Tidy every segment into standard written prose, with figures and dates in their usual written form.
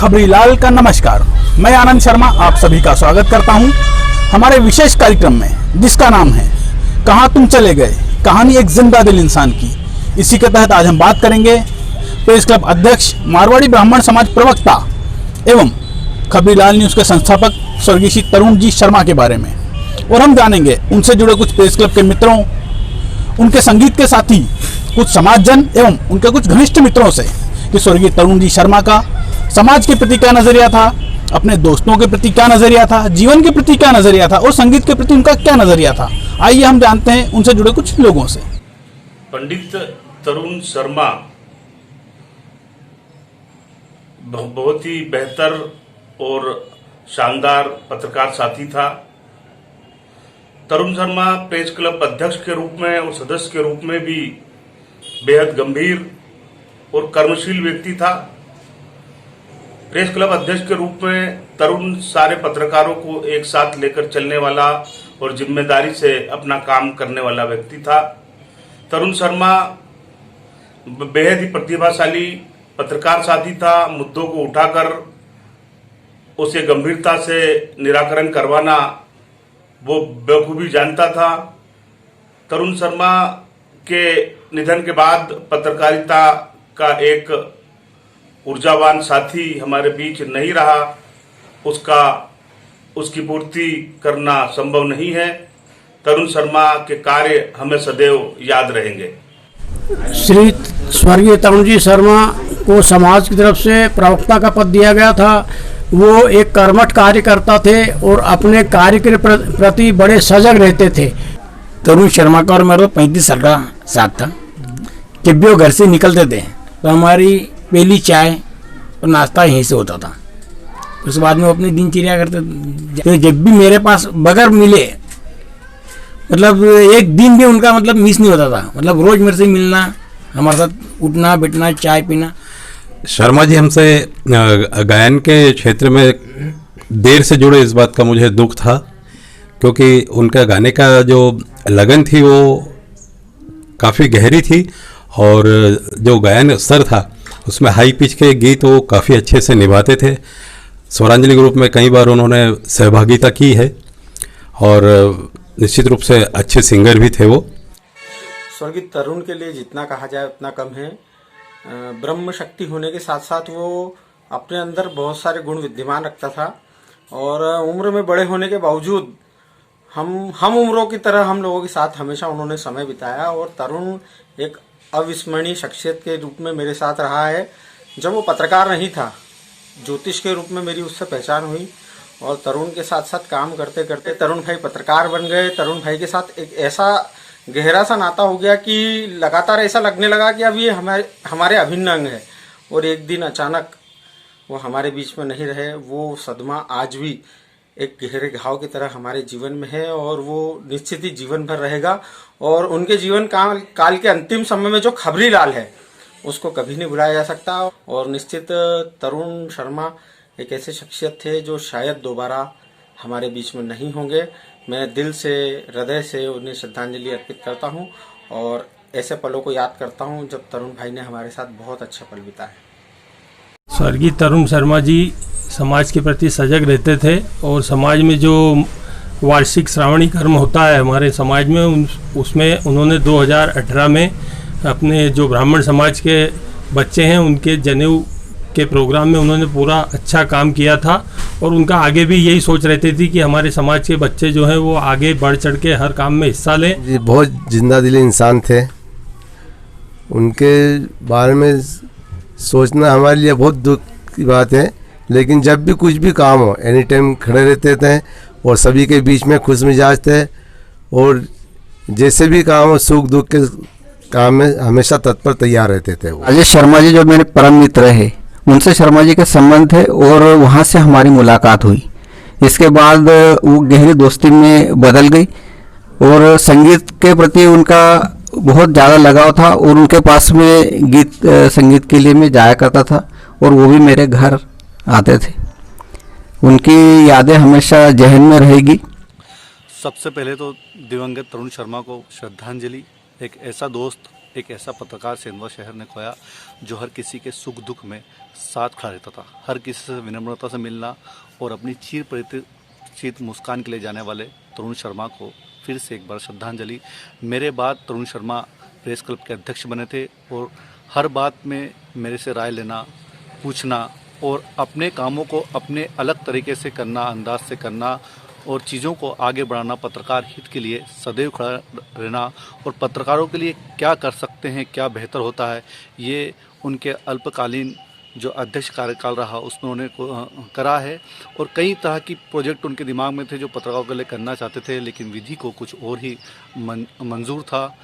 खबरीलाल का नमस्कार। मैं आनंद शर्मा आप सभी का स्वागत करता हूं हमारे विशेष कार्यक्रम में, जिसका नाम है कहां तुम चले गए, कहानी एक जिंदा दिल इंसान की। इसी के तहत आज हम बात करेंगे प्रेस क्लब अध्यक्ष, मारवाड़ी ब्राह्मण समाज प्रवक्ता एवं खबरीलाल न्यूज़ के संस्थापक स्वर्गीय श्री तरुण जी शर्मा के बारे में, और हम जानेंगे उनसे जुड़े कुछ प्रेस क्लब के मित्रों, उनके संगीत के साथी, कुछ समाजजन एवं उनके कुछ घनिष्ठ मित्रों से कि स्वर्गीय तरुण जी शर्मा का समाज के प्रति क्या नजरिया था, अपने दोस्तों के प्रति क्या नजरिया था, जीवन के प्रति क्या नजरिया था और संगीत के प्रति उनका क्या नजरिया था। आइए हम जानते हैं उनसे जुड़े कुछ लोगों से। पंडित तरुण शर्मा बहुत ही बेहतर और शानदार पत्रकार साथी था। तरुण शर्मा प्रेस क्लब अध्यक्ष के रूप में और सदस्य के रूप में भी बेहद गंभीर और कर्मशील व्यक्ति था। प्रेस क्लब अध्यक्ष के रूप में तरुण सारे पत्रकारों को एक साथ लेकर चलने वाला और जिम्मेदारी से अपना काम करने वाला व्यक्ति था। तरुण शर्मा बेहद ही प्रतिभाशाली पत्रकार साथी था। मुद्दों को उठाकर उसे गंभीरता से निराकरण करवाना वो बखूबी जानता था। तरुण शर्मा के निधन के बाद पत्रकारिता का एक ऊर्जावान साथी हमारे बीच नहीं रहा, उसकी पूर्ति करना संभव नहीं है। तरुण शर्मा के कार्य हमें सदैव याद रहेंगे। श्री स्वर्गीय तरुण जी शर्मा को समाज की तरफ से प्रवक्ता का पद दिया गया था। वो एक कर्मठ कार्यकर्ता थे और अपने कार्य के प्रति बड़े सजग रहते थे। तरुण शर्मा का और मेरा 35 साल का साथ था। जब भी वो घर से निकलते थे तो हमारी पहली चाय और नाश्ता यहीं से होता था। उसके बाद में वो अपनी दिनचर्या करते थे। तो जब भी मेरे पास बगैर मिले, मतलब एक दिन भी उनका मतलब मिस नहीं होता था। मतलब रोज मेरे से मिलना, हमारे साथ उठना बैठना, चाय पीना। शर्मा जी हमसे गायन के क्षेत्र में देर से जुड़े, इस बात का मुझे दुख था, क्योंकि उनका गाने का जो लगन थी वो काफ़ी गहरी थी और जो गायन स्तर था उसमें हाई पिच के गीत वो काफ़ी अच्छे से निभाते थे। स्वरांजलि ग्रुप में कई बार उन्होंने सहभागिता की है और निश्चित रूप से अच्छे सिंगर भी थे वो। स्वर्गीय तरुण के लिए जितना कहा जाए उतना कम है। ब्रह्म शक्ति होने के साथ साथ वो अपने अंदर बहुत सारे गुण विद्यमान रखता था और उम्र में बड़े होने के बावजूद हम उम्रों की तरह हम लोगों के साथ हमेशा उन्होंने समय बिताया। और तरुण एक अविस्मरणीय शख्सियत के रूप में मेरे साथ रहा है। जब वो पत्रकार नहीं था, ज्योतिष के रूप में मेरी उससे पहचान हुई और तरुण के साथ साथ काम करते करते तरुण भाई पत्रकार बन गए। तरुण भाई के साथ एक ऐसा गहरा सा नाता हो गया कि लगातार ऐसा लगने लगा कि अब ये हमारे अभिन्न अंग है। और एक दिन अचानक वो हमारे बीच में नहीं रहे। वो सदमा आज भी एक गहरे घाव की तरह हमारे जीवन में है और वो निश्चित ही जीवन भर रहेगा। और उनके जीवन काल के अंतिम समय में जो खबरीलाल है उसको कभी नहीं भुलाया जा सकता। और निश्चित तरुण शर्मा एक ऐसे शख्सियत थे जो शायद दोबारा हमारे बीच में नहीं होंगे। मैं दिल से, हृदय से उन्हें श्रद्धांजलि अर्पित करता हूं और ऐसे पलों को याद करता हूं जब तरुण भाई ने हमारे साथ बहुत अच्छा पल बिताया। स्वर्गीय तरुण शर्मा जी समाज के प्रति सजग रहते थे और समाज में जो वार्षिक श्रावणी कर्म होता है हमारे समाज में, उसमें उन्होंने 2018 में अपने जो ब्राह्मण समाज के बच्चे हैं उनके जनेऊ के प्रोग्राम में उन्होंने पूरा अच्छा काम किया था। और उनका आगे भी यही सोच रहती थी कि हमारे समाज के बच्चे जो हैं वो आगे बढ़ चढ़ के हर काम में हिस्सा लें। जी बहुत जिंदा दिली इंसान थे। उनके बारे में सोचना हमारे लिए बहुत दुख की बात है, लेकिन जब भी कुछ भी काम हो एनी टाइम खड़े रहते थे और सभी के बीच में खुश मिजाज थे और जैसे भी काम हो सुख दुख के काम में हमेशा तत्पर तैयार रहते थे। वो अजय शर्मा जी जो मेरे परम मित्र है, उनसे शर्मा जी के संबंध थे और वहाँ से हमारी मुलाकात हुई। इसके बाद वो गहरी दोस्ती में बदल गई और संगीत के प्रति उनका बहुत ज़्यादा लगाव था और उनके पास में संगीत के लिए मैं जाया करता था और वो भी मेरे घर आते थे। उनकी यादें हमेशा जहन में रहेगी। सबसे पहले तो दिवंगत तरुण शर्मा को श्रद्धांजलि। एक ऐसा दोस्त, एक ऐसा पत्रकार सेंधवा शहर ने खोया जो हर किसी के सुख दुख में साथ खड़ा रहता था, हर किसी से विनम्रता से मिलना और अपनी चीर परिचित मुस्कान के लिए जाने वाले तरुण शर्मा को फिर से एक बार श्रद्धांजलि। मेरे बाद तरुण शर्मा प्रेस क्लब के अध्यक्ष बने थे और हर बात में मेरे से राय लेना, पूछना और अपने कामों को अपने अलग तरीके से करना, अंदाज से करना और चीज़ों को आगे बढ़ाना, पत्रकार हित के लिए सदैव खड़ा रहना और पत्रकारों के लिए क्या कर सकते हैं, क्या बेहतर होता है, ये उनके अल्पकालीन जो अध्यक्ष कार्यकाल रहा उसमें उन्हें करा है। और कई तरह की प्रोजेक्ट उनके दिमाग में थे जो पत्रकारों के लिए करना चाहते थे, लेकिन विधि को कुछ और ही मंजूर था।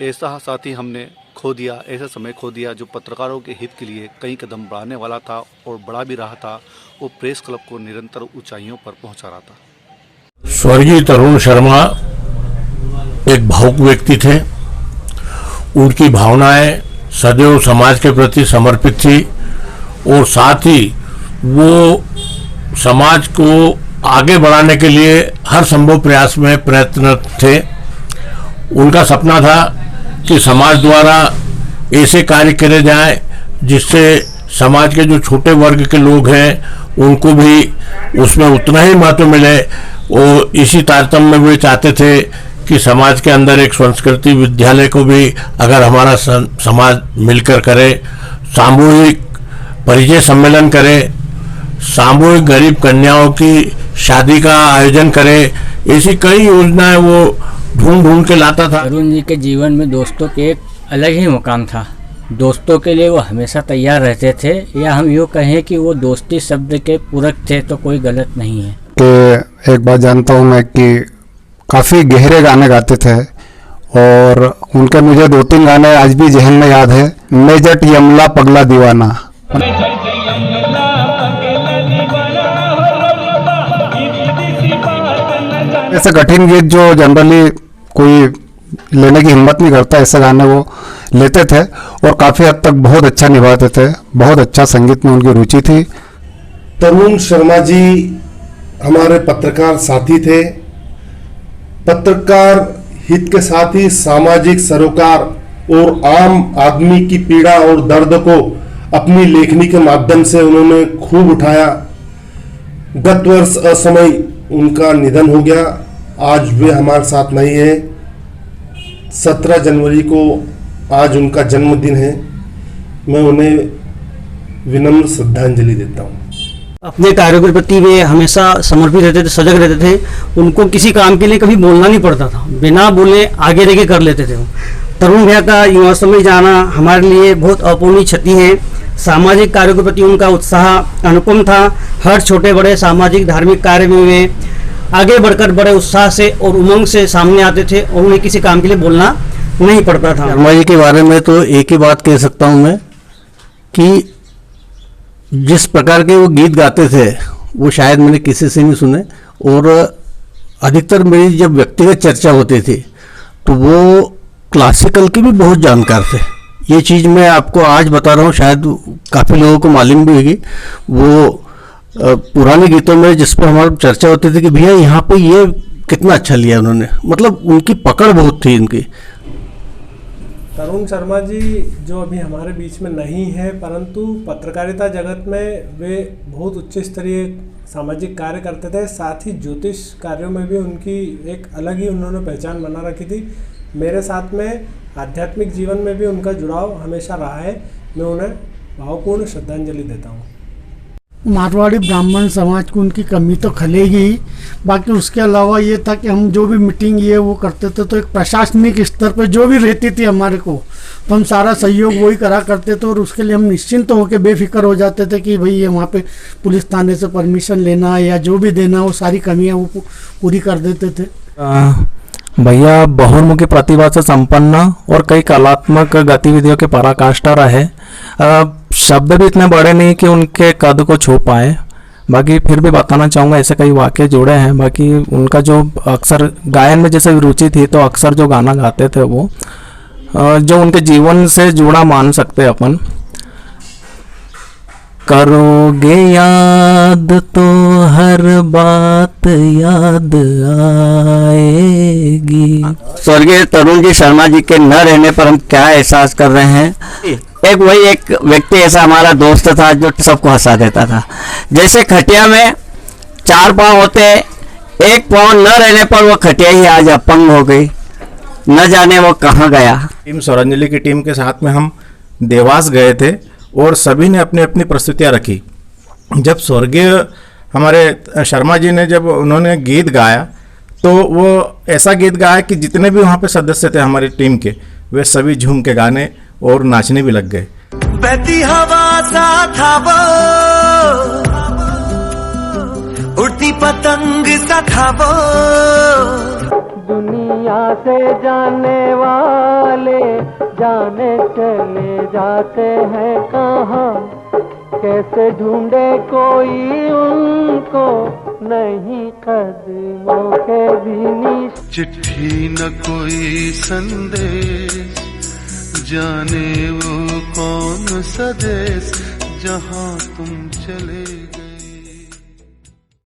ऐसा साथी हमने खो दिया, ऐसा समय खो दिया जो पत्रकारों के हित के लिए कई कदम बढ़ाने वाला था और बढ़ा भी रहा था। वो प्रेस क्लब को निरंतर ऊंचाइयों पर पहुंचा रहा था। स्वर्गीय तरुण शर्मा एक भावुक व्यक्ति थे। उनकी भावनाएं सदैव समाज के प्रति समर्पित थी और साथ ही वो समाज को आगे बढ़ाने के लिए हर संभव प्रयास में प्रयत्न थे। उनका सपना था कि समाज द्वारा ऐसे कार्य करे जाएं जिससे समाज के जो छोटे वर्ग के लोग हैं उनको भी उसमें उतना ही महत्व मिले। और इसी तारतम्य में वे चाहते थे कि समाज के अंदर एक संस्कृति विद्यालय को भी अगर हमारा समाज मिलकर करे, सामूहिक परिचय सम्मेलन करे, सामूहिक गरीब कन्याओं की शादी का आयोजन करे, ऐसी कई योजनाएं वो ढूंढ के लाता था। तरुण जी के जीवन में दोस्तों के एक अलग ही मुकाम था। दोस्तों के लिए वो हमेशा तैयार रहते थे, या हम यूँ कहें कि वो दोस्ती शब्द के पूरक थे तो कोई गलत नहीं है। कि एक बात जानता हूँ मैं कि काफ़ी गहरे गाने गाते थे और उनके मुझे 2-3 गाने आज भी जहन में याद है। मैं जट यमला पगला दीवाना, ऐसे कठिन गीत जो जनरली कोई लेने की हिम्मत नहीं करता, ऐसे गाने वो लेते थे और काफ़ी हद तक बहुत अच्छा निभाते थे। बहुत अच्छा संगीत में उनकी रुचि थी। तरुण शर्मा जी हमारे पत्रकार साथी थे। पत्रकार हित के साथ ही सामाजिक सरोकार और आम आदमी की पीड़ा और दर्द को अपनी लेखनी के माध्यम से उन्होंने खूब उठाया। गत वर्ष असमय उनका निधन हो गया। आज वे हमारे साथ नहीं है। 17 जनवरी को आज उनका जन्मदिन है। मैं उन्हें विनम्र श्रद्धांजलि देता हूँ। अपने कार्यों के प्रति वे हमेशा समर्पित रहते थे, सजग रहते थे। उनको किसी काम के लिए कभी बोलना नहीं पड़ता था, बिना बोले आगे रह के कर लेते थे वो। तरुण भैया का युवा समय जाना हमारे लिए बहुत अपूर्णीय क्षति है। सामाजिक कार्यों के प्रति उनका उत्साह अनुपम था। हर छोटे बड़े सामाजिक धार्मिक कार्य में वे आगे बढ़कर बड़े उत्साह से और उमंग से सामने आते थे और उन्हें किसी काम के लिए बोलना नहीं पड़ता था। शर्मा जी के बारे में तो एक ही बात कह सकता हूँ मैं कि जिस प्रकार के वो गीत गाते थे वो शायद मैंने किसी से नहीं सुने। और अधिकतर मेरी जब व्यक्तिगत चर्चा होती थी तो वो क्लासिकल के भी बहुत जानकार थे। ये चीज़ मैं आपको आज बता रहा हूँ, शायद काफ़ी लोगों को मालूम भी होगी। वो पुराने गीतों में जिस पर हमारी चर्चा होती थी कि भैया यहाँ पे ये कितना अच्छा लिया उन्होंने, मतलब उनकी पकड़ बहुत थी इनकी। तरुण शर्मा जी जो अभी हमारे बीच में नहीं है, परंतु पत्रकारिता जगत में वे बहुत उच्च स्तरीय सामाजिक कार्य करते थे। साथ ही ज्योतिष कार्यों में भी उनकी एक अलग ही उन्होंने पहचान बना रखी थी। मेरे साथ में आध्यात्मिक जीवन में भी उनका जुड़ाव हमेशा रहा है। मैं उन्हें भावपूर्ण श्रद्धांजलि देता हूँ। मारवाड़ी ब्राह्मण समाज को उनकी कमी तो खलेगी ही, बाकी उसके अलावा ये था कि हम जो भी मीटिंग ये वो करते थे तो एक प्रशासनिक स्तर पर जो भी रहती थी हमारे को, तो हम सारा सहयोग वही करा करते थे और उसके लिए हम निश्चिंत होकर बेफिक्र हो जाते थे कि भाई ये वहाँ पे पुलिस थाने से परमिशन लेना या जो भी देना वो सारी कमियाँ वो पूरी कर देते थे। भैया बहुमुखी प्रतिभा से संपन्न और कई कलात्मक गतिविधियों के पराकाष्ठा रहे। शब्द भी इतने बड़े नहीं कि उनके कद को छू पाए, बाकी फिर भी बताना चाहूँगा ऐसे कई वाक्य जुड़े हैं। बाकी उनका जो अक्सर गायन में जैसे रुचि थी तो अक्सर जो गाना गाते थे वो जो उनके जीवन से जुड़ा मान सकते अपन। करोगे याद तो हर बात याद आएगी। स्वर्गीय तरुण जी शर्मा जी के न रहने पर हम क्या एहसास कर रहे हैं। एक व्यक्ति ऐसा हमारा दोस्त था जो सबको हंसा देता था। जैसे खटिया में 4 पाँव होते, एक पाँव न रहने पर वो खटिया ही आज अपंग हो गई, न जाने वो कहाँ गया। टीम स्वरांजलि की टीम के साथ में हम देवास गए थे और सभी ने अपनी अपनी प्रस्तुतियाँ रखी। जब स्वर्गीय हमारे शर्मा जी ने जब उन्होंने गीत गाया तो वो ऐसा गीत गाया कि जितने भी वहाँ पे सदस्य थे हमारी टीम के, वे सभी झूम के गाने और नाचने भी लग गए। बहती हवा सा था वो, उड़ती पतंग सा था वो, दुनिया से जाने वाले जाने चले जाते हैं कहाँ, कैसे ढूंढे कोई उनको नहीं कदमों के भी निशान। चिट्ठी न कोई संदेश, जाने वो कौन सा देश जहाँ तुम चले गए।